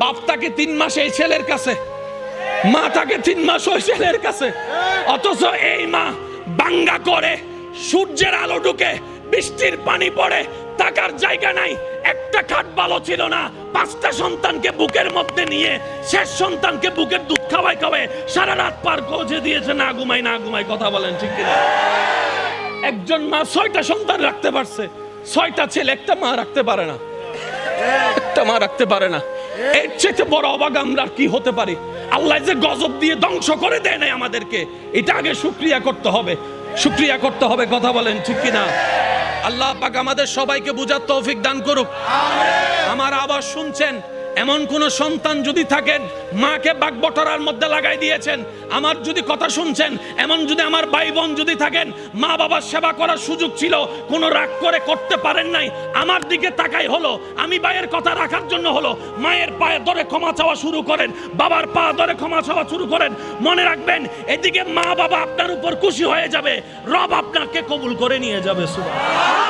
বাপ থাকে 3 মাস এই ছেলের কাছে, মা থাকে 3 মাস ওই ছেলের কাছে। অথচ এই মা বাঙ্গা করে, সূর্যের আলো ঢুকে, বৃষ্টির পানি পড়ে, থাকার জায়গা নাই, একটা খাট ভালো ছিল না, 5টা সন্তানকে বুকের মধ্যে নিয়ে শেষ সন্তানকে বুকের দুধ খাওয়াই খাওয়াই সারা রাত পার করে দিয়েছে, না ঘুমাই না ঘুমাই। কথা বলেন ঠিক কিনা? একজন মা 6টা সন্তান রাখতে পারছে, 6টা ছেলে, একটা মা রাখতে পারে না, একটা মা রাখতে পারে না। এর চেয়ে বড় অবাক আমরা কি হতে পারি? আল্লাহ যে গজব দিয়ে ধ্বংস করে দেয় নাই আমাদেরকে, এটা আগে শুকরিয়া করতে হবে, শুকরিয়া করতে হবে। কথা বলেন ঠিক কিনা? আল্লাহ পাক আমাদের সবাইকে বুঝার তৌফিক দান করুক। আমার আওয়াজ শুনছেন? এমন কোন সন্তান যদি থাকেন মাকে বাগবটরার মধ্যে লাগাই দিয়েছেন, আমার যদি কথা শুনছেন, এমন যদি আমার ভাই বোন যদি থাকেন মা বাবার সেবা করার সুযোগ ছিল, কোনো রাগ করে করতে পারেন নাই, আমার দিকে তাকাই হলো, আমি ভাইয়ের কথা রাখার জন্য হলো, মায়ের পায়ে ধরে ক্ষমা চাওয়া শুরু করেন, বাবার পা ধরে ক্ষমা চাওয়া শুরু করেন। মনে রাখবেন, এদিকে মা বাবা আপনার উপর খুশি হয়ে যাবে, রব আপনাকে কবুল করে নিয়ে যাবে। সুবহানাল্লাহ।